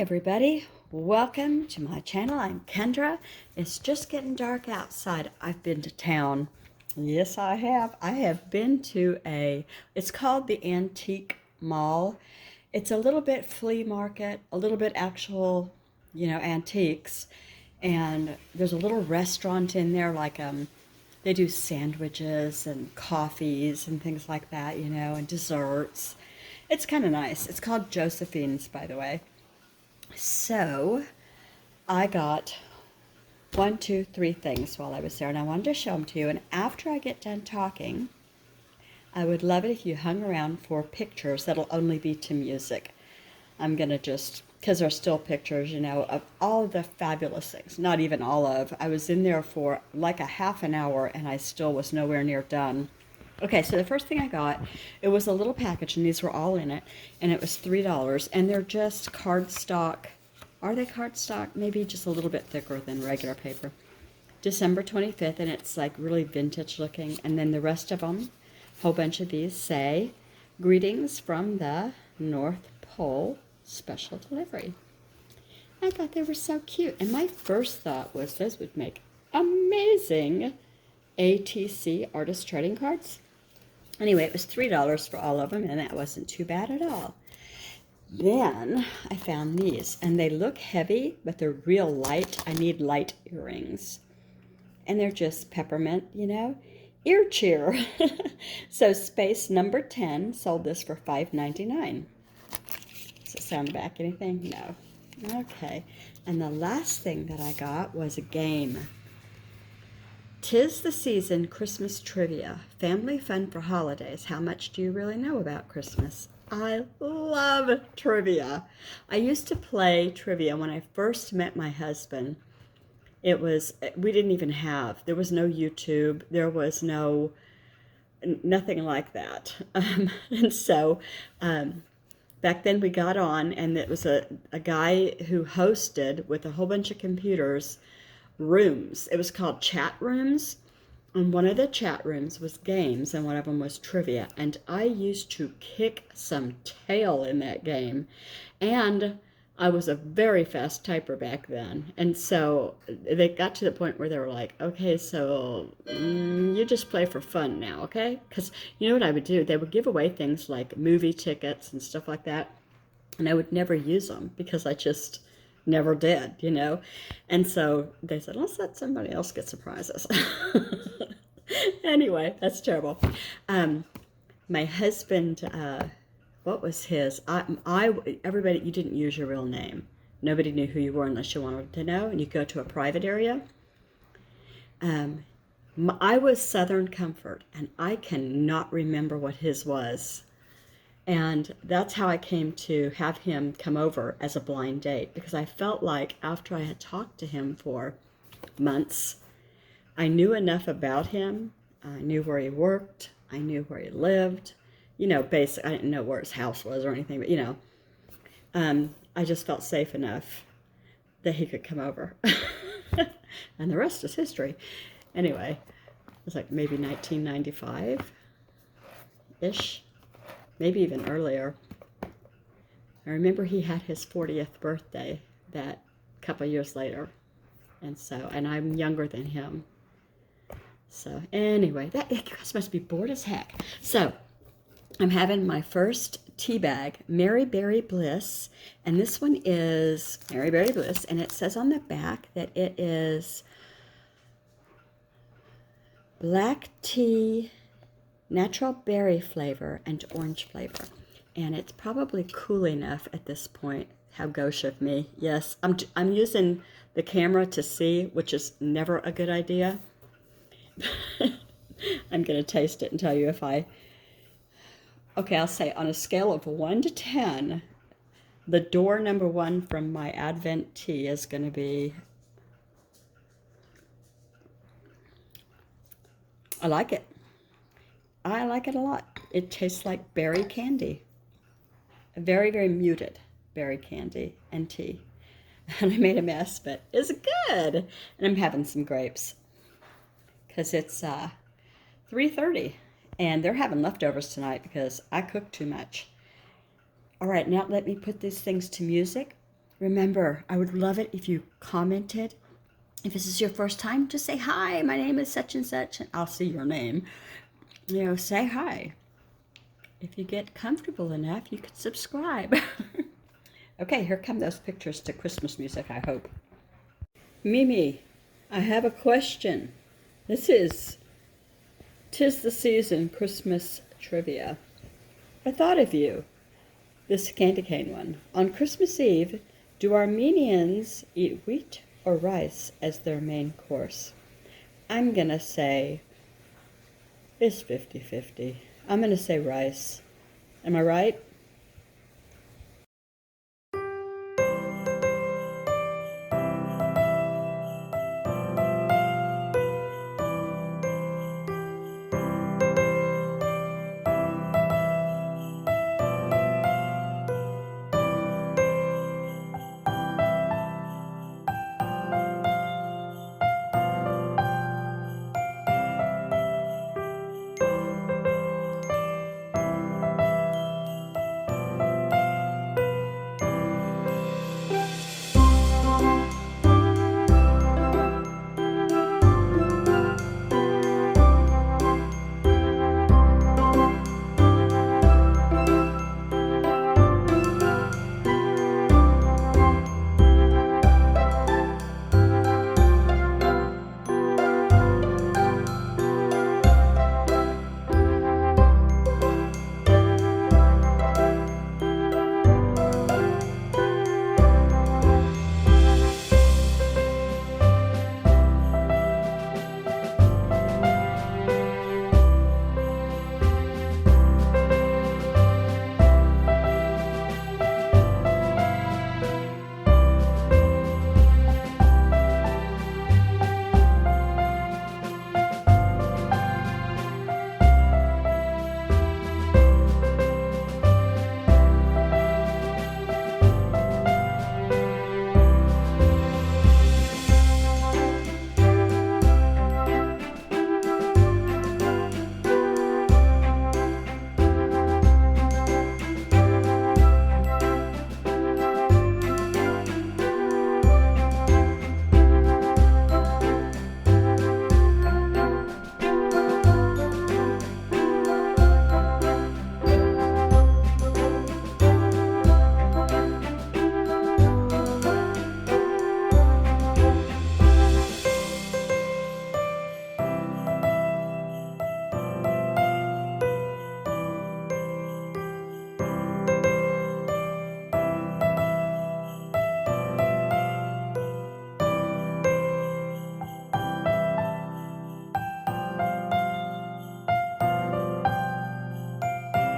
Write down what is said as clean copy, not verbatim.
Everybody, welcome to my channel. I'm Kendra. It's just getting dark outside. I've been to town. Yes, I have. I have been to it's called the Antique Mall. It's a little bit flea market, a little bit actual, antiques. And there's a little restaurant in there, they do sandwiches and coffees and things like that, and desserts. It's kind of nice. It's called Josephine's, by the way. So I got one, two, three things while I was there, and I wanted to show them to you. And after I get done talking, I would love it if you hung around for pictures that'll only be to music. I'm going to because there's still pictures, of all of the fabulous things. Not even all of. I was in there for like a half an hour, and I still was nowhere near done. Okay, so the first thing I got, it was a little package, and these were all in it, and it was $3, and they're just cardstock. Are they cardstock? Maybe just a little bit thicker than regular paper. December 25th, and it's like really vintage looking, and then the rest of them, a whole bunch of these say, "Greetings from the North Pole, special delivery." I thought they were so cute, and my first thought was those would make amazing ATC artist trading cards. Anyway, it was $3 for all of them, and that wasn't too bad at all. Then I found these, and they look heavy, but they're real light. I need light earrings. And they're just peppermint, ear cheer. So Space Number 10 sold this for $5.99. Does it sound back anything? No. Okay. And the last thing that I got was a game. 'Tis the season, Christmas trivia. Family fun for holidays. How much do you really know about Christmas? I love trivia. I used to play trivia when I first met my husband. We didn't even there was no YouTube. There was nothing like that. And so back then we got on, and it was a guy who hosted with a whole bunch of computers rooms. It was called chat rooms, and one of the chat rooms was games, and one of them was trivia, and I used to kick some tail in that game. And I was a very fast typer back then, and so they got to the point where they were like, "Okay, so you just play for fun now, okay?" Because you know what I would do? They would give away things like movie tickets and stuff like that, and I would never use them because I just never did, And so they said, let's let somebody else get surprises. Anyway, that's terrible. My husband, what was his? Everybody, you didn't use your real name. Nobody knew who you were unless you wanted to know, and you go to a private area. I was Southern Comfort, and I cannot remember what his was. And that's how I came to have him come over as a blind date, because I felt like after I had talked to him for months, I knew enough about him. I knew where he worked. I knew where he lived. Basically, I didn't know where his house was or anything, but, I just felt safe enough that he could come over. And the rest is history. Anyway, it was like maybe 1995-ish. Maybe even earlier. I remember he had his 40th birthday that couple years later. And I'm younger than him. So anyway, you guys must be bored as heck. So I'm having my first tea bag, Mary Berry Bliss. And this one is Mary Berry Bliss. And it says on the back that it is black tea, natural berry flavor, and orange flavor. And it's probably cool enough at this point. How gauche of me. Yes, I'm using the camera to see, which is never a good idea. I'm going to taste it and tell you okay, I'll say on a scale of 1 to 10, the door number 1 from my Advent tea is going to be, I like it. I like it a lot. It tastes like berry candy. Very, very muted berry candy and tea. And I made a mess, but it's good. And I'm having some grapes because it's 3:30, and they're having leftovers tonight because I cooked too much. All right, now let me put these things to music. Remember, I would love it if you commented. If this is your first time, just say, hi, my name is such and such, and I'll see your name. You know, say hi. If you get comfortable enough, you could subscribe. Okay, here come those pictures to Christmas music, I hope. Mimi, I have a question. This is 'Tis the Season Christmas Trivia. I thought of you, this candy cane one. On Christmas Eve, do Armenians eat wheat or rice as their main course? I'm going to say it's 50-50. I'm going to say rice. Am I right?